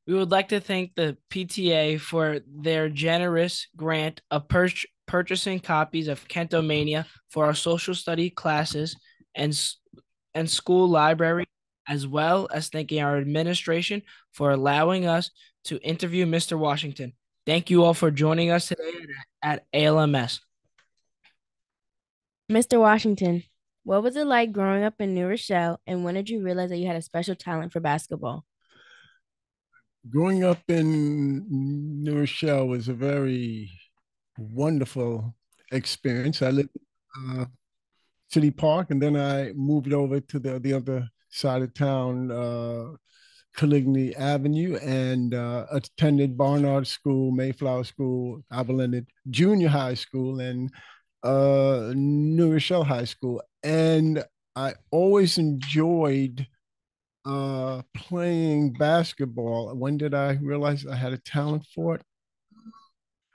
We would like to thank the PTA for their generous grant of purchasing copies of Kentomania for our social study classes and, and school library, as well as thanking our administration for allowing us to interview Mr. Washington. Thank you all for joining us today at ALMS. Mr. Washington, what was it like growing up in New Rochelle, and when did you realize that you had a special talent for basketball? Growing up in New Rochelle was a very wonderful experience. I lived in City Park, and then I moved over to the other side of town, Caligny Avenue, and attended Barnard School, Mayflower School, Abilene Junior High School, and New Rochelle High School. And I always enjoyed playing basketball. When did I realize I had a talent for it?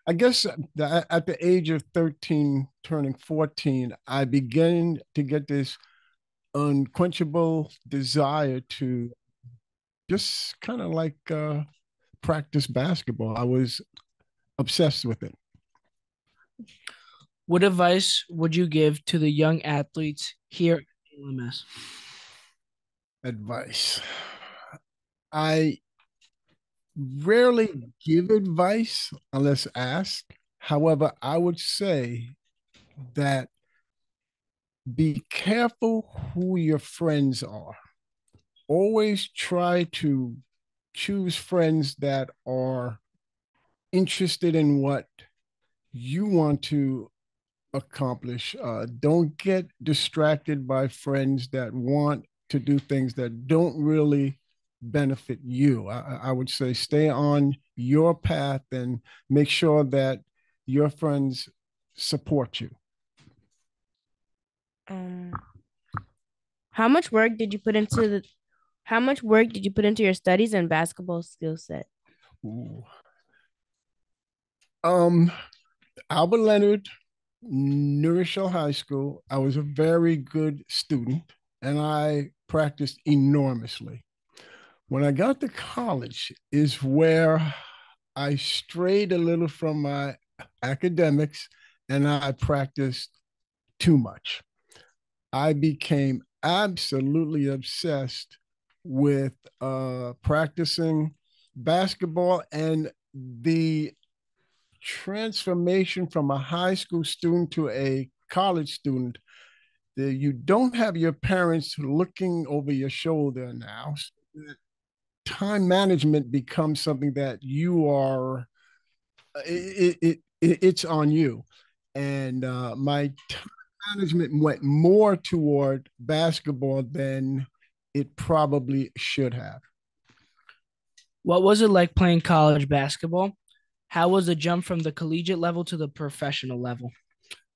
I guess at the age of 13, turning 14, I began to get this unquenchable desire to just kind of like practice basketball. I was obsessed with it. What advice would you give to the young athletes here at ALMS? Advice. I rarely give advice unless asked. However, I would say that be careful who your friends are. Always try to choose friends that are interested in what you want to accomplish. Don't get distracted by friends that want to do things that don't really benefit you. I would say stay on your path and make sure that your friends support you. Um, how much work did you put into the how much work did you put into your studies and basketball skill set? Ooh. Um, Albert Leonard, New Rochelle High School. I was a very good student and I practiced enormously. When I got to college is where I strayed a little from my academics and I practiced too much. I became absolutely obsessed with practicing basketball, and the transformation from a high school student to a college student. You don't have your parents looking over your shoulder now. Time management becomes something that you are it's on you. And my time management went more toward basketball than it probably should have. What was it like playing college basketball? How was the jump from the collegiate level to the professional level?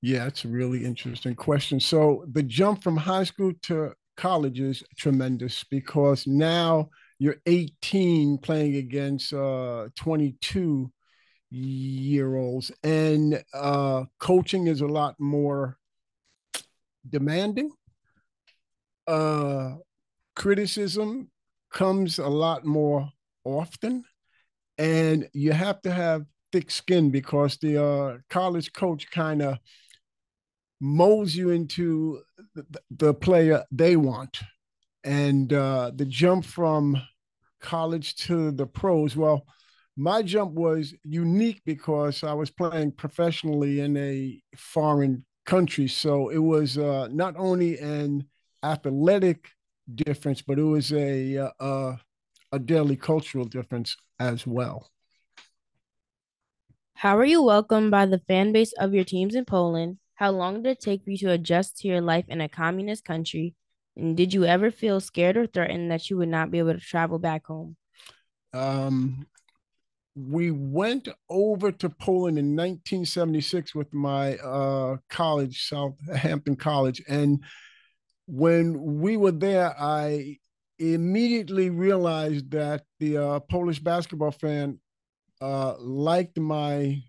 Yeah, it's a really interesting question. So the jump from high school to college is tremendous because now you're 18 playing against 22-year olds, and coaching is a lot more demanding. Uh, Criticism comes a lot more often, and you have to have thick skin because the college coach kind of molds you into the player they want. And the jump from college to the pros, well, my jump was unique because I was playing professionally in a foreign country. So it was not only an athletic difference, but it was a daily cultural difference as well. How were you welcomed by the fan base of your teams in Poland? How long did it take for you to adjust to your life in a communist country? And did you ever feel scared or threatened that you would not be able to travel back home? Um, we went over to Poland in 1976 with my college, Southampton College. And when we were there, I immediately realized that the Polish basketball fan liked my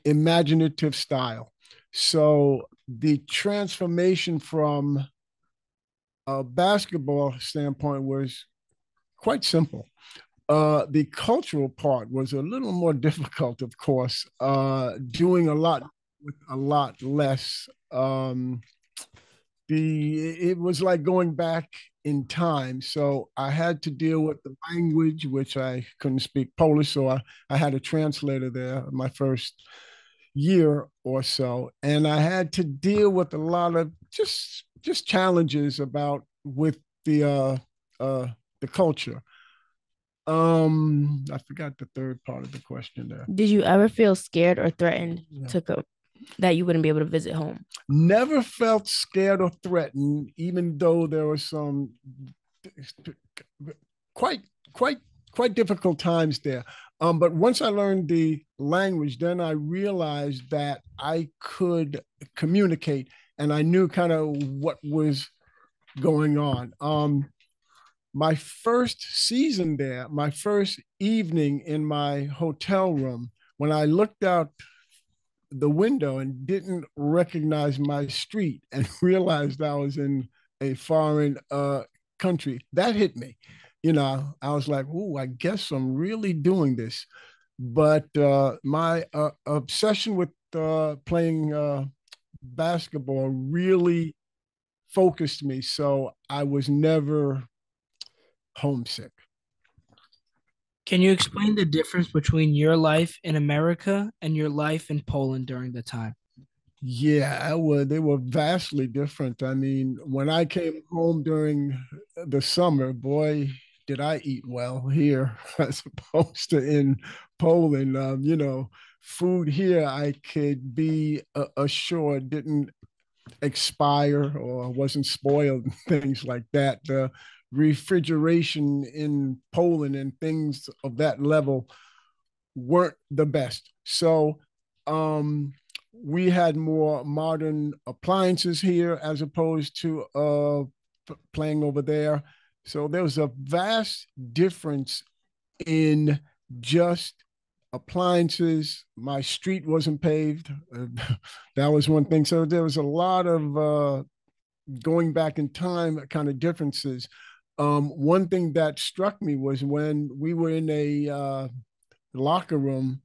imaginative style. So the transformation from a basketball standpoint was quite simple. The cultural part was a little more difficult, of course. Doing a lot with a lot less. It was like going back in time. So I had to deal with the language, which I couldn't speak Polish, so I had a translator there my first year or so, and I had to deal with a lot of just challenges about with uh the culture. I forgot the third part of the question there. Did you ever feel scared or threatened Yeah. to go that you wouldn't be able to visit home? Never felt scared or threatened, even though there were some quite quite quite difficult times there. But once I learned the language, then I realized that I could communicate, and I knew kind of what was going on. My first season there, my first evening in my hotel room, when I looked out the window and didn't recognize my street and realized I was in a foreign country, that hit me. I was like, "Oh, I guess I'm really doing this." But my obsession with playing basketball really focused me, so I was never homesick. Can you explain the difference between your life in America and your life in Poland during the time? Yeah, they were vastly different. I mean, when I came home during the summer, boy, did I eat well here as opposed to in Poland. Food here I could be assured didn't expire or wasn't spoiled and things like that. The refrigeration in Poland and things of that level weren't the best. So we had more modern appliances here as opposed to playing over there. So there was a vast difference in just appliances. My street wasn't paved. That was one thing. So there was a lot of going back in time kind of differences. One thing that struck me was when we were in a locker room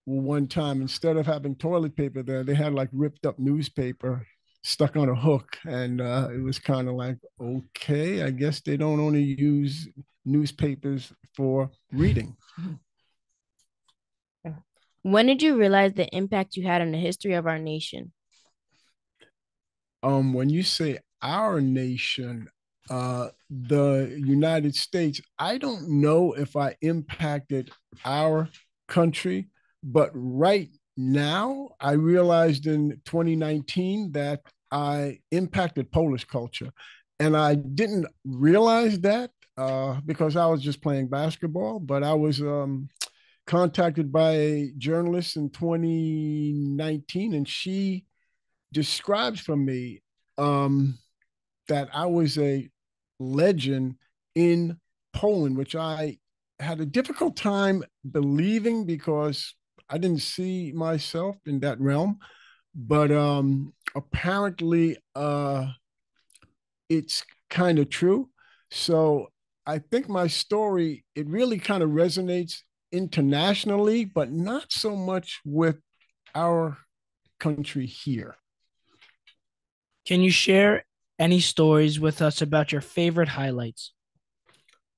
one time, instead of having toilet paper there, they had like ripped up newspaper stuck on a hook. And it was kind of like, okay, I guess they don't only use newspapers for reading. When did you realize the impact you had on the history of our nation? When you say our nation, the United States, I don't know if I impacted our country, but right now I realized in 2019 that I impacted Polish culture. And I didn't realize that because I was just playing basketball, but I was contacted by a journalist in 2019, and she describes for me um, that I was a legend in Poland, which I had a difficult time believing because I didn't see myself in that realm. But apparently, it's kind of true. So I think my story, it really kind of resonates internationally, but not so much with our country here. Can you share any stories with us about your favorite highlights?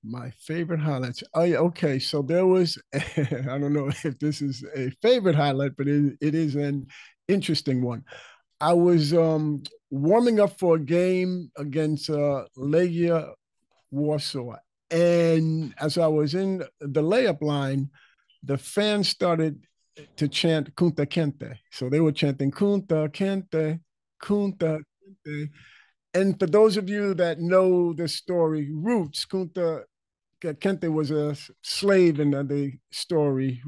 My favorite highlights. Oh yeah, okay. So there was I don't know if this is a favorite highlight, but it is an interesting one. I was warming up for a game against Legia Warsaw, and as I was in the layup line, the fans started to chant "Kunta Kente." So they were chanting "Kunta Kente, Kunta Kente." And for those of you that know the story roots, Kunta Kente was a slave in the story.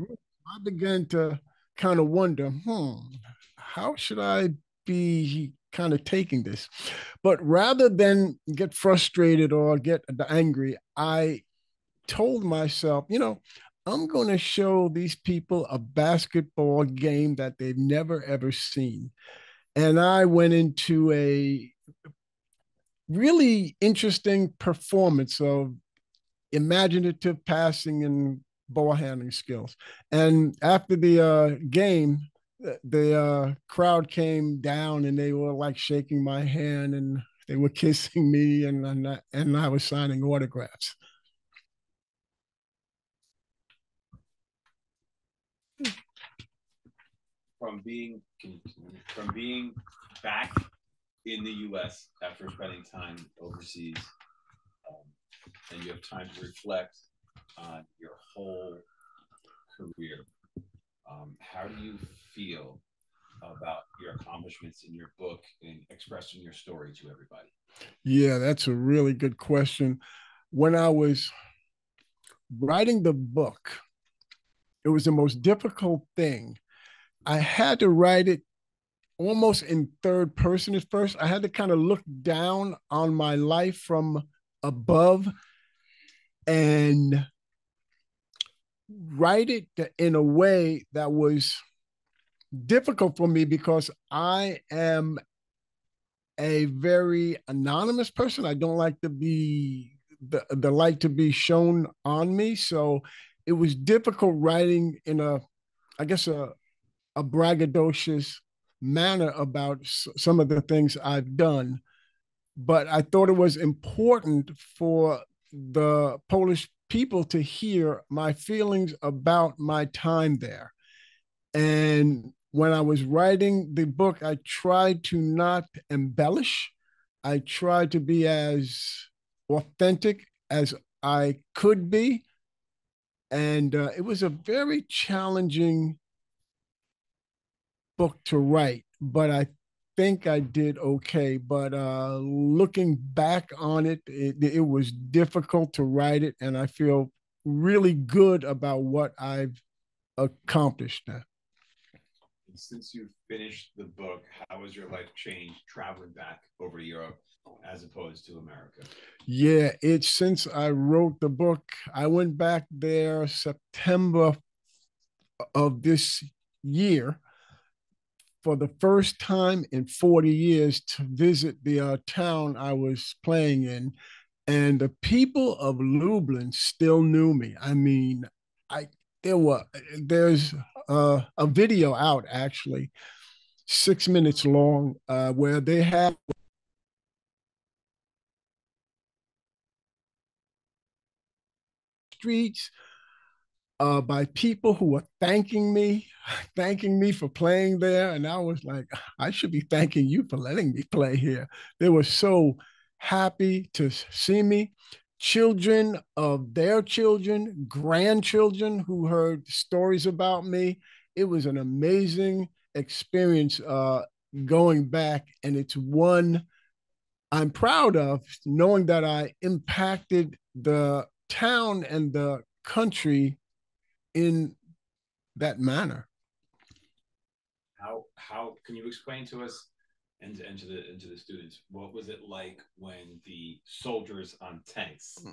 I began to kind of wonder, how should I be kind of taking this? But rather than get frustrated or get angry, I told myself, I'm going to show these people a basketball game that they've never ever seen. And I went into a really interesting performance of imaginative passing and ball handling skills. And after the game, the crowd came down and they were like shaking my hand and they were kissing me, and I was signing autographs. From being from being back in the U.S. after spending time overseas, and you have time to reflect on your whole career. How do you feel about your accomplishments in your book and expressing your story to everybody? Yeah, that's a really good question. When I was writing the book, it was the most difficult thing. I had to write it almost in third person at first. I had to kind of look down on my life from above and write it in a way that was difficult for me because I am a very anonymous person. I don't like to be the light to be shown on me. So it was difficult writing in I guess, a braggadocious manner about some of the things I've done. But I thought it was important for the Polish people to hear my feelings about my time there. And when I was writing the book, I tried to not embellish. I tried to be as authentic as I could be. And it was a very challenging book to write, but I think I did okay. But looking back on it, it was difficult to write it, and I feel really good about what I've accomplished now. Since you've finished the book, how has your life changed traveling back over to Europe as opposed to America? Yeah, it's since I wrote the book, I went back there September of this year for the first time in 40 years to visit the town I was playing in. And the people of Lublin still knew me. I mean, I there were there's a video out actually, 6 minutes long, where they have streets by people who were thanking me, thanking me for playing there. And I was like, I should be thanking you for letting me play here. They were so happy to see me. Children of their children, grandchildren who heard stories about me. It was an amazing experience going back. And it's one I'm proud of, knowing that I impacted the town and the country in that manner. How can you explain to us and to the students, what was it like when the soldiers on tanks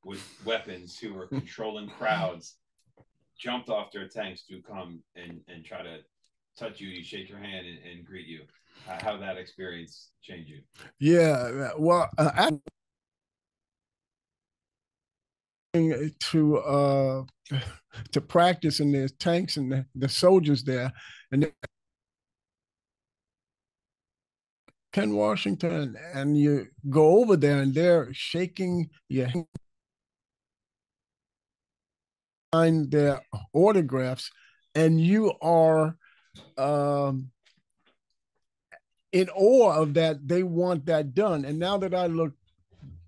with weapons who were controlling crowds jumped off their tanks to come and try to touch you, shake your hand, and greet you? How that experience changed you? Yeah, well, to to practice, and there's tanks and the soldiers there, and Ken Washington, and you go over there and they're shaking your hand, sign their autographs, and you are in awe of that. They want that done. And now that I look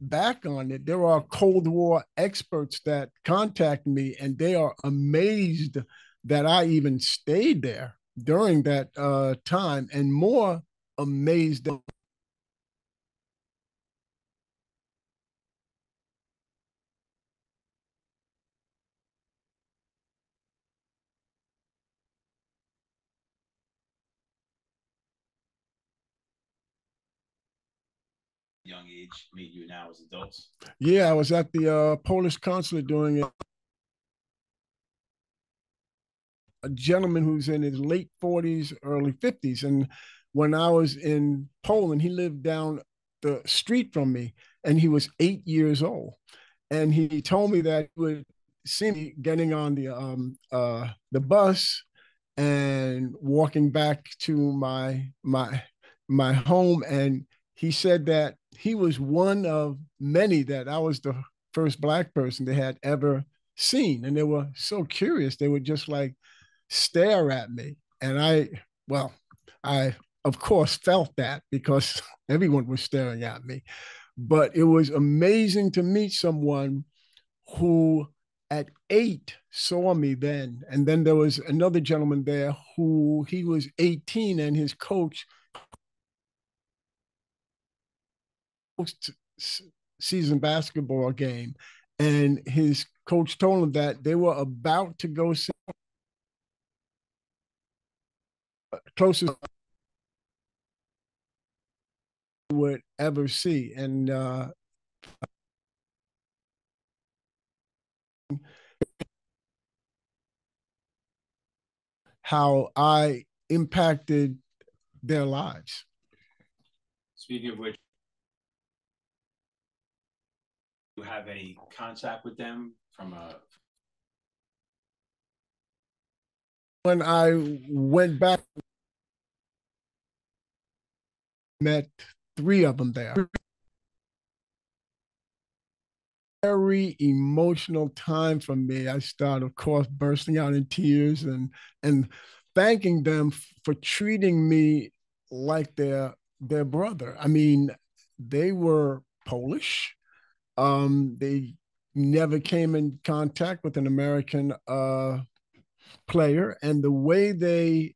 back on it, there are Cold War experts that contact me, and they are amazed that I even stayed there during that time, and more amazed that Young age meet you now as adults? Yeah, I was at the Polish consulate doing it. A gentleman who's in his late 40s, early 50s. And when I was in Poland, he lived down the street from me, and he was 8 years old. and he told me that he would see me getting on the bus and walking back to my home. And he said that he was one of many, that I was the first Black person they had ever seen. And they were so curious. They would just like stare at me. And well, I, of course, felt that because everyone was staring at me. But it was amazing to meet someone who at 8 saw me then. And then there was another gentleman there who he was 18, and his coach season basketball game. And his coach told him that they were about to go see closest would ever see. And how I impacted their lives. Speaking of which, do you have any contact with them from a? When I went back, met 3 of them there. Very emotional time for me. I started, of course, bursting out in tears and thanking them for treating me like their brother. I mean, they were Polish. They never came in contact with an American player, and the way they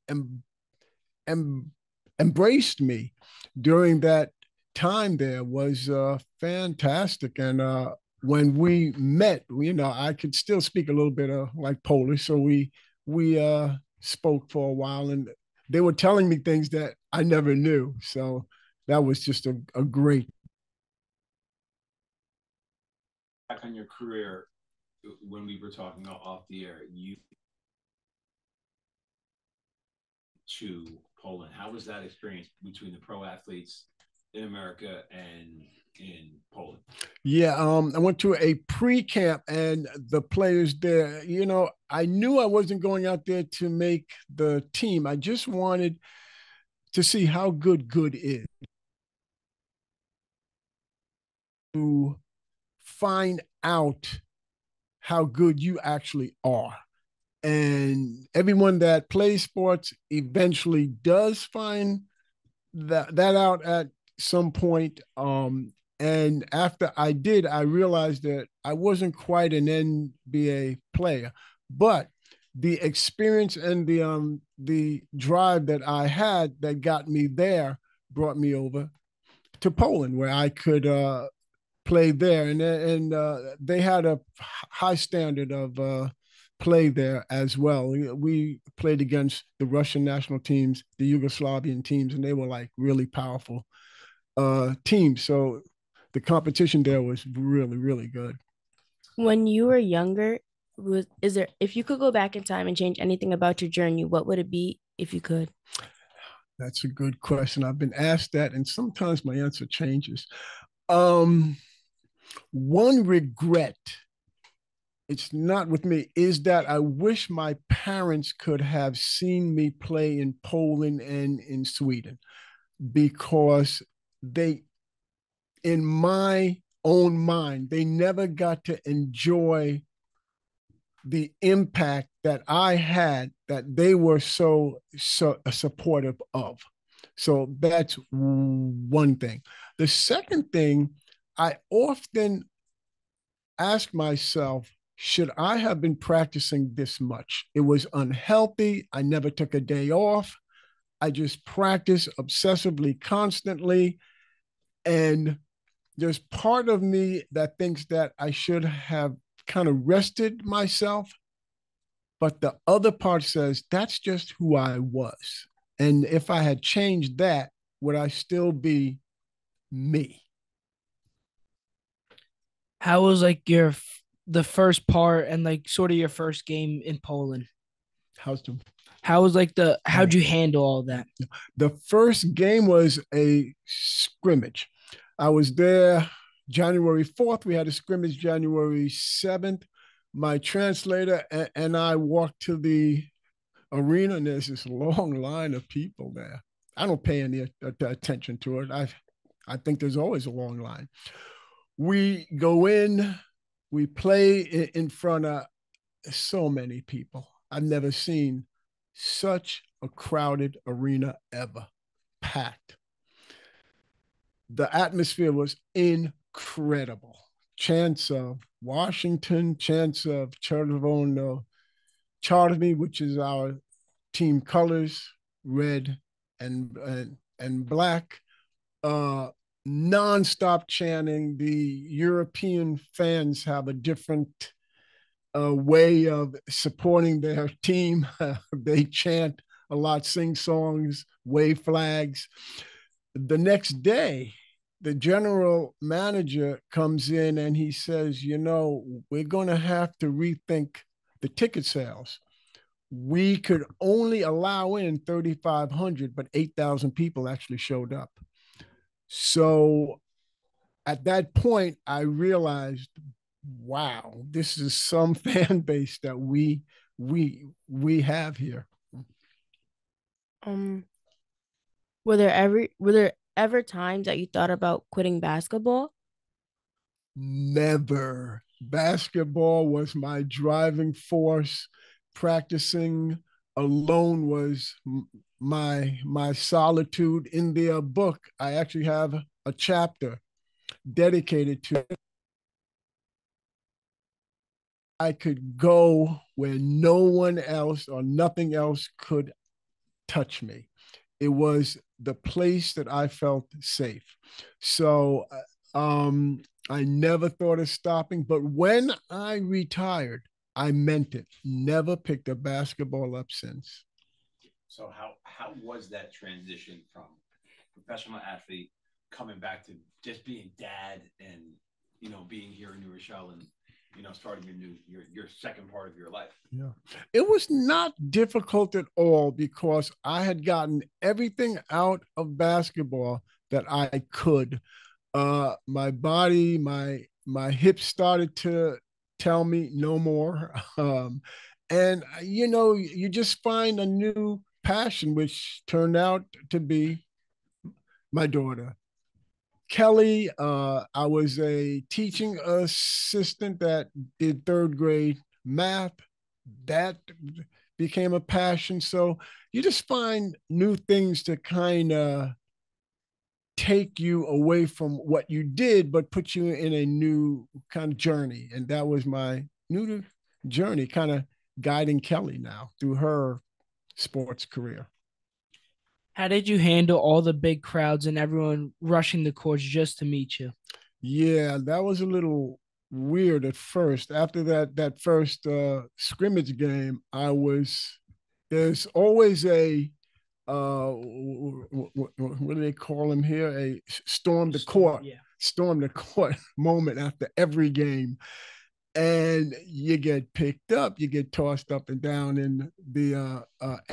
embraced me during that time there was fantastic. And when we met, I could still speak a little bit of like Polish, so we spoke for a while, and they were telling me things that I never knew. So that was just a great. Back on your career, when we were talking off the air, you to Poland. How was that experience between the pro athletes in America and in Poland? Yeah, I went to a pre-camp, and the players there, I knew I wasn't going out there to make the team. I just wanted to see how good is, to find out how good you actually are. And everyone that plays sports eventually does find that out at some point. And after I did, I realized that I wasn't quite an NBA player, but the experience and the drive that I had that got me there brought me over to Poland, where I could play there, and they had a high standard of play there as well. We played against the Russian national teams, the Yugoslavian teams, and they were like really powerful teams. So the competition there was really, really good. When you were younger, is there, if you could go back in time and change anything about your journey, what would it be if you could? That's a good question. I've been asked that, and sometimes my answer changes. One regret, it's not with me, is that I wish my parents could have seen me play in Poland and in Sweden, because they, in my own mind, they never got to enjoy the impact that I had, that they were so supportive of. So that's one thing. The second thing, I often ask myself, should I have been practicing this much? It was unhealthy. I never took a day off. I just practiced obsessively, constantly. And there's part of me that thinks that I should have kind of rested myself. But the other part says that's just who I was. And if I had changed that, would I still be me? How was like the first part and like sort of your first game in Poland? How's the How was like how'd you handle all that? The first game was a scrimmage. I was there January 4th, we had a scrimmage January 7th. My translator and I walked to the arena, and there's this long line of people there. I don't pay any attention to it. I think there's always a long line. We go in, we play in front of so many people. I've never seen such a crowded arena ever, packed. The atmosphere was incredible. Chants of Washington, chants of Chervono Charmy, which is our team colors, red and black. Nonstop chanting. The European fans have a different way of supporting their team. They chant a lot, sing songs, wave flags. The next day, the general manager comes in and he says, you know, we're going to have to rethink the ticket sales. We could only allow in 3,500, but 8,000 people actually showed up. So at that point, I realized, wow, this is some fan base that we have here. Were there ever times that you thought about quitting basketball? Never. Basketball was my driving force. Practicing alone was my solitude. In the book, I actually have a chapter dedicated to it. I could go where no one else or nothing else could touch me. It was the place that I felt safe. So I never thought of stopping, but when I retired, I meant it. Never picked a basketball up since. So how was that transition from professional athlete coming back to just being dad and being here in New Rochelle and starting your second part of your life? Yeah, it was not difficult at all because I had gotten everything out of basketball that I could. My body, my hips started to tell me no more. And you just find a new passion, which turned out to be my daughter. Kelly, I was a teaching assistant that did third grade math. That became a passion. So you just find new things to kind of take you away from what you did, but put you in a new kind of journey. And that was my new journey, kind of guiding Kelly now through her sports career. How did you handle all the big crowds and everyone rushing the courts just to meet you? Yeah, that was a little weird at first. After that first scrimmage game, there's always a what do they call him here? A storm the court, storm the court moment after every game. And you get picked up, you get tossed up and down in the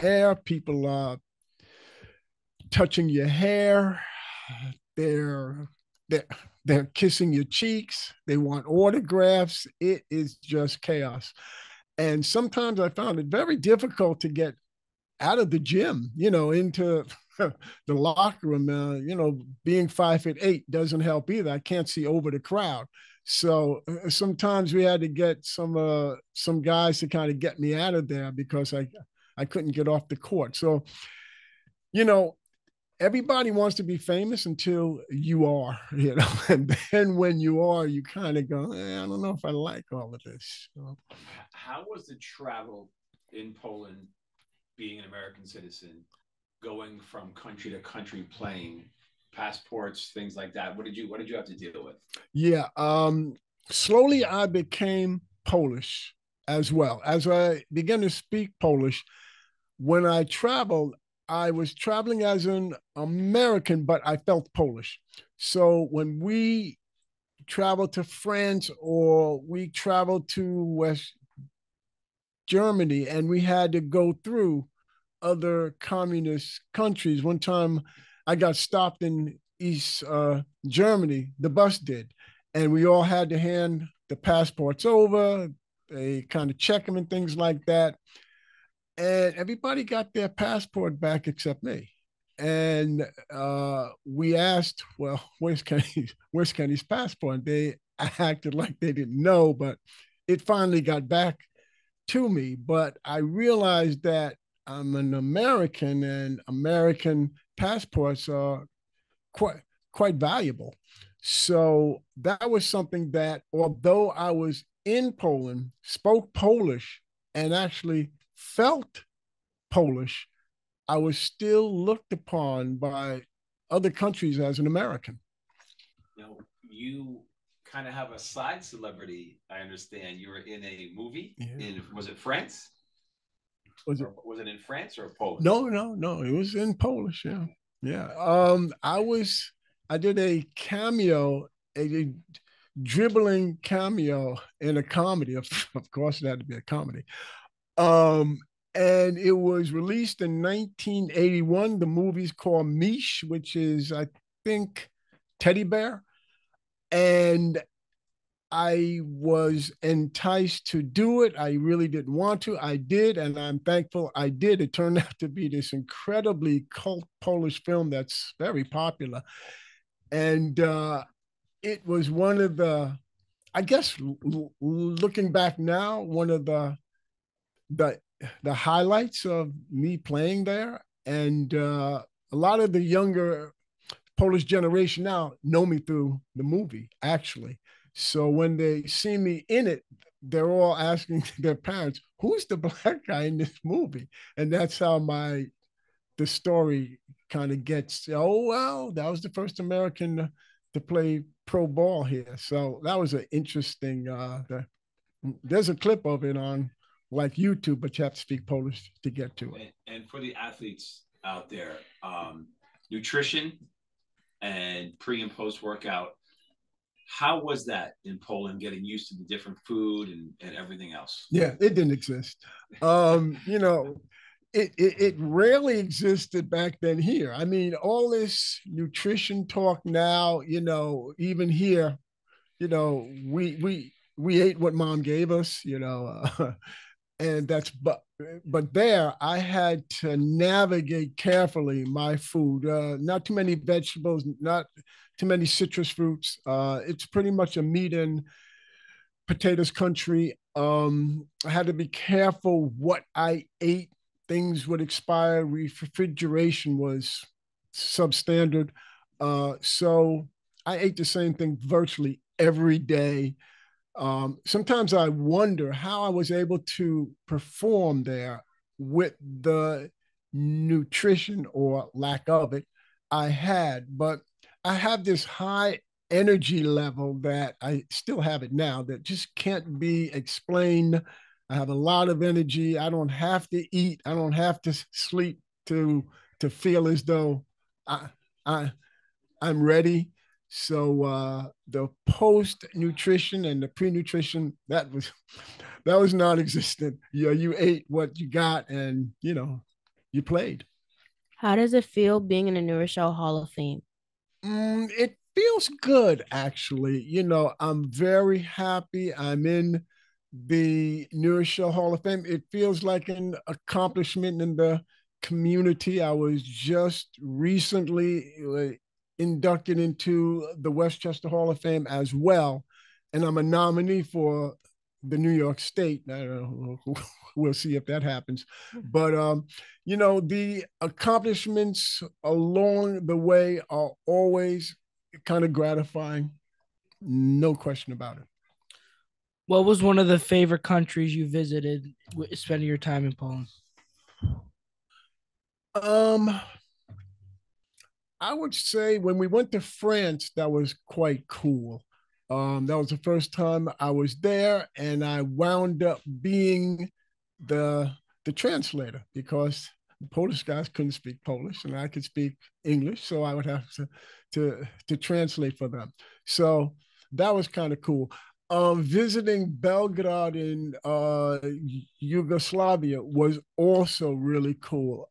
air. People are touching your hair. They're they're they're kissing your cheeks. They want autographs. It is just chaos. And sometimes I found it very difficult to get out of the gym, into the locker room. Being 5'8" doesn't help either. I can't see over the crowd. So sometimes we had to get some guys to kind of get me out of there because I couldn't get off the court. So, everybody wants to be famous until you are, and then when you are, you kind of go, I don't know if I like all of this. How was the travel in Poland, being an American citizen, going from country to country, playing, passports, things like that? What did you have to deal with? Yeah, slowly I became Polish as well. As I began to speak Polish, when I traveled, I was traveling as an American, but I felt Polish. So when we traveled to France or we traveled to West Germany and we had to go through other communist countries. One time I got stopped in East Germany, the bus did. and we all had to hand the passports over. They kind of check them and things like that. And everybody got their passport back except me. And we asked, well, where's Kenny's passport? And they acted like they didn't know, but it finally got back to me. But I realized that I'm an American, and American passports are quite valuable. So that was something that, although I was in Poland, spoke Polish, and actually felt Polish, I was still looked upon by other countries as an American. Now, you kind of have a side celebrity, I understand. You were in a movie was it France? Was it in France or Poland? No. It was in Polish. Yeah. Yeah. I did a cameo, a dribbling cameo in a comedy. Of course, it had to be a comedy. And it was released in 1981. The movie's called Mish, which is, I think, teddy bear. And I was enticed to do it. I really didn't want to. I did, and I'm thankful I did. It turned out to be this incredibly cult Polish film that's very popular. And it was one of the, I guess, looking back now, one of the the highlights of me playing there. And a lot of the younger Polish generation now know me through the movie, actually. So when they see me in it, they're all asking their parents, "Who's the black guy in this movie?" And that's how the story kind of gets. Oh well, that was the first American to play pro ball here. So that was an interesting. There's a clip of it on like YouTube, but you have to speak Polish to get to it. And for the athletes out there, nutrition and pre and post workout, how was that in Poland, getting used to the different food and everything else? Yeah, it didn't exist. It rarely existed back then here. I mean, all this nutrition talk now, even here, we ate what mom gave us, and that's but there I had to navigate carefully my food. Not too many vegetables, not too many citrus fruits. It's pretty much a meat and potatoes country. I had to be careful what I ate. Things would expire. Refrigeration was substandard. So I ate the same thing virtually every day. Sometimes I wonder how I was able to perform there with the nutrition or lack of it I had. But I have this high energy level that I still have it now that just can't be explained. I have a lot of energy. I don't have to eat. I don't have to sleep to feel as though I, I I'm ready. So the post nutrition and the pre nutrition that was non-existent. You ate what you got, and you played. How does it feel being in the Newer Show Hall of Fame? It feels good, actually. I'm very happy. I'm in the Neuro Hall of Fame. It feels like an accomplishment in the community. I was just recently inducted into the Westchester Hall of Fame as well, and I'm a nominee for the New York State. I don't know. We'll see if that happens. But the accomplishments along the way are always kind of gratifying. No question about it. What was one of the favorite countries you visited spending your time in Poland? I would say when we went to France, that was quite cool. That was the first time I was there, and I wound up being the translator because the Polish guys couldn't speak Polish, and I could speak English, so I would have to translate for them. So that was kind of cool. Visiting Belgrade in Yugoslavia was also really cool.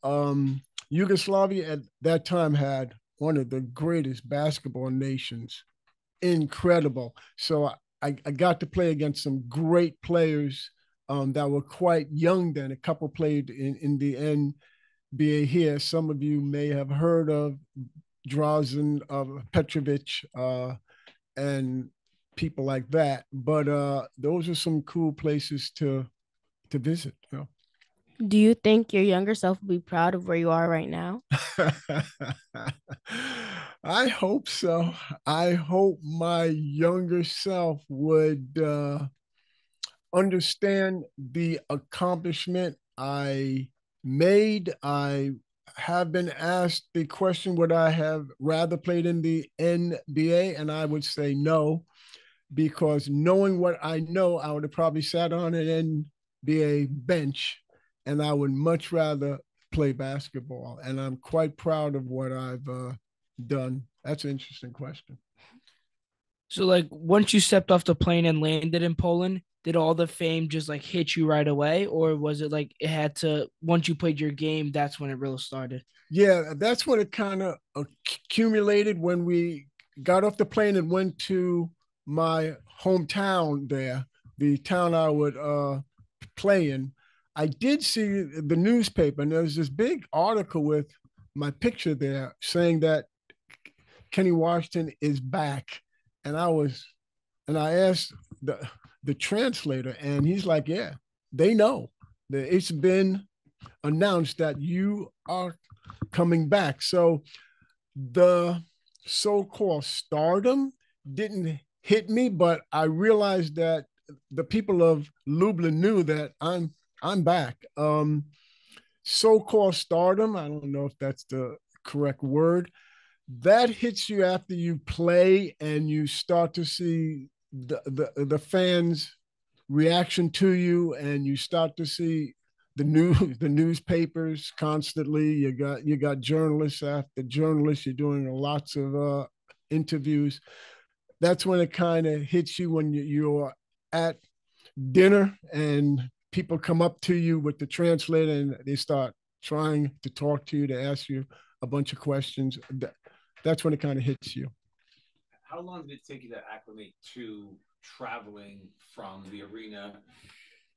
Yugoslavia at that time had one of the greatest basketball nations incredible. So I got to play against some great players that were quite young then. A couple played in the NBA here. Some of you may have heard of Drazen Petrovic and people like that. But those are some cool places to visit. You know? Do you think your younger self will be proud of where you are right now? I hope so. I hope my younger self would understand the accomplishment I made. I have been asked the question, would I have rather played in the NBA? And I would say no, because knowing what I know, I would have probably sat on an NBA bench, and I would much rather play basketball. And I'm quite proud of what I've done. That's an interesting question. So like once you stepped off the plane and landed in Poland, did all the fame just like hit you right away, or was it like it had to once you played your game, that's when it really started? Yeah, that's when it kind of accumulated when we got off the plane and went to my hometown there, the town I would play in. I did see the newspaper, and there was this big article with my picture there saying that Kenny Washington is back. And I asked the translator, and he's like, yeah, they know that it's been announced that you are coming back. So the so-called stardom didn't hit me, but I realized that the people of Lublin knew that I'm back. So-called stardom, I don't know if that's the correct word, that hits you after you play and you start to see the fans reaction to you, and you start to see the newspapers constantly. You got journalists after journalists. You're doing lots of interviews. That's when it kind of hits you when you're at dinner and people come up to you with the translator and they start trying to talk to you, to ask you a bunch of questions. That's when it kind of hits you. How long did it take you to acclimate to traveling from the arena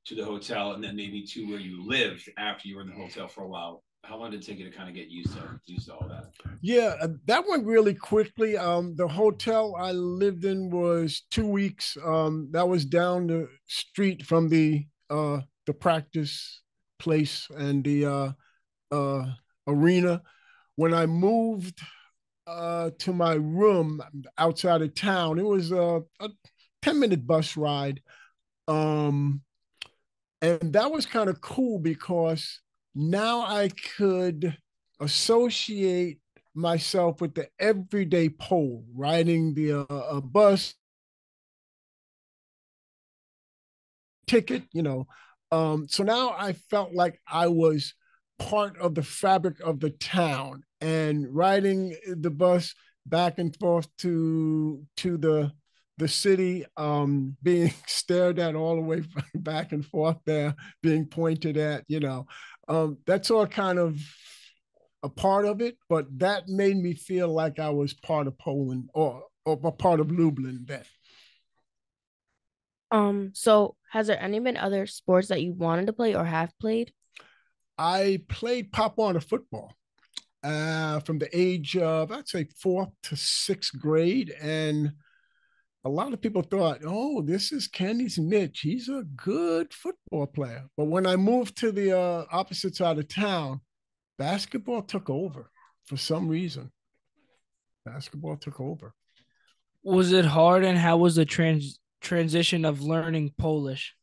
to the hotel and then maybe to where you lived after you were in the hotel for a while? How long did it take you to kind of get used to all that? Yeah, that went really quickly. The hotel I lived in was 2 weeks. That was down the street from the practice place and the arena. When I moved to my room outside of town, it was a 10-minute bus ride. Um, and that was kind of cool because now I could associate myself with the everyday Pole, riding the bus ticket, So now I felt like I was part of the fabric of the town, and riding the bus back and forth to the city, being stared at all the way back and forth there, being pointed at, that's all kind of a part of it, but that made me feel like I was part of Poland, or a part of Lublin then. So has there any been other sports that you wanted to play or have played? I played Pop Warner football from the age of, I'd say, 4th to 6th grade. And a lot of people thought, oh, this is Kenny's niche. He's a good football player. But when I moved to the opposite side of town, basketball took over for some reason. Basketball took over. Was it hard, and how was the transition of learning Polish?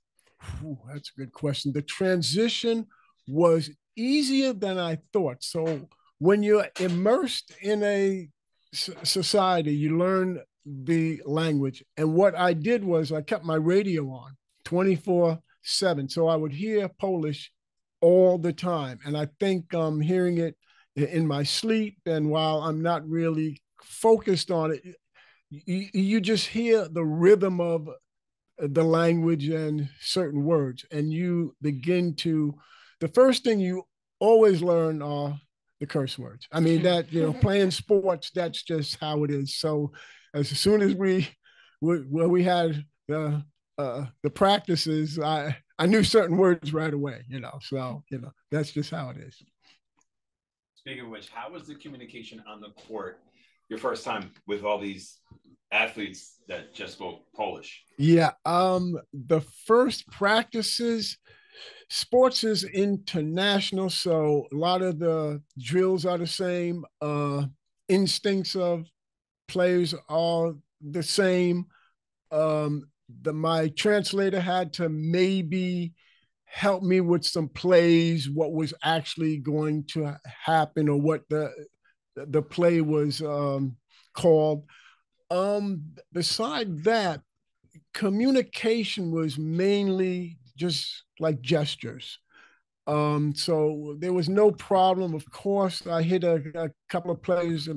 Ooh, that's a good question. The transition was easier than I thought. So when you're immersed in a society, you learn the language. And what I did was I kept my radio on 24/7. So I would hear Polish all the time. And I think I'm hearing it in my sleep. And while I'm not really focused on it, you just hear the rhythm of the language and certain words, and you begin to, the first thing you always learn are the curse words. I mean, that, playing sports, that's just how it is. So as soon as we had the practices, I knew certain words right away. So that's just how it is. Speaking of which, how was the communication on the court your first time with all these athletes that just spoke Polish? Yeah, the first practices, sports is international, so a lot of the drills are the same. Instincts of players are the same. My translator had to maybe help me with some plays, what was actually going to happen, or what the play was called. Beside that, communication was mainly just like gestures. So there was no problem. Of course, I hit a couple of players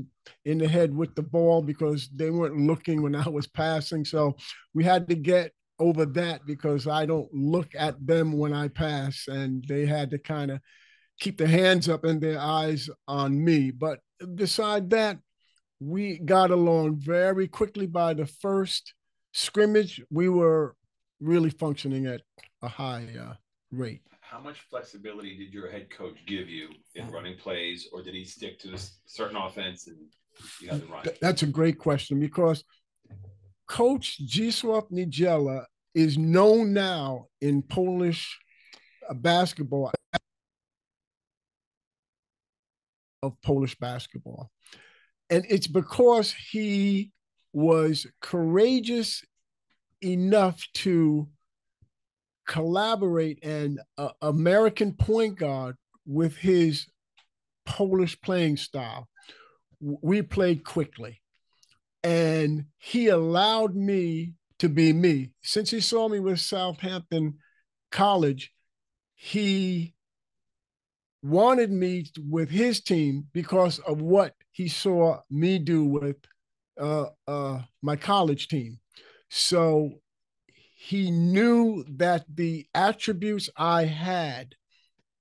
in the head with the ball because they weren't looking when I was passing. So we had to get over that because I don't look at them when I pass, and they had to kind of keep their hands up and their eyes on me. But beside that, we got along very quickly. By the first scrimmage, we were really functioning at a high rate. How much flexibility did your head coach give you in running plays, or did he stick to a certain offense and you had to run? That's a great question, because Coach Zdzisław Niedziela is known now in Polish basketball of Polish basketball. And it's because he was courageous enough to collaborate an American point guard with his Polish playing style. We played quickly, and he allowed me to be me. Since he saw me with Southampton College, he wanted me with his team because of what he saw me do with my college team. So he knew that the attributes I had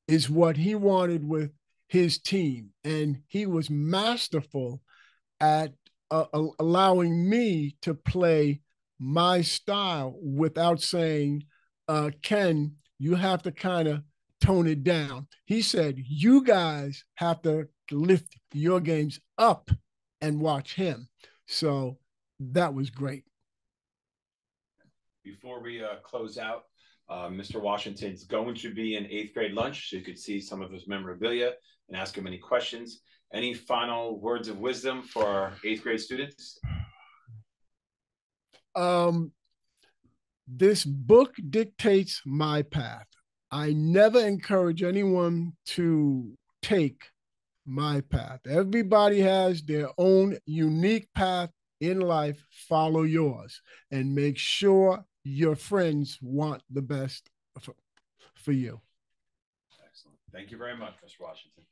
is what he wanted with his team. And he was masterful at allowing me to play my style without saying, Ken, you have to kind of tone it down. He said, you guys have to lift your games up and watch him. So that was great. Before we close out, Mr. Washington's going to be in 8th grade lunch, so you could see some of his memorabilia and ask him any questions. Any final words of wisdom for our 8th grade students? This book dictates my path. I never encourage anyone to take my path. Everybody has their own unique path in life. Follow yours and make sure your friends want the best for you. Excellent. Thank you very much, Mr. Washington.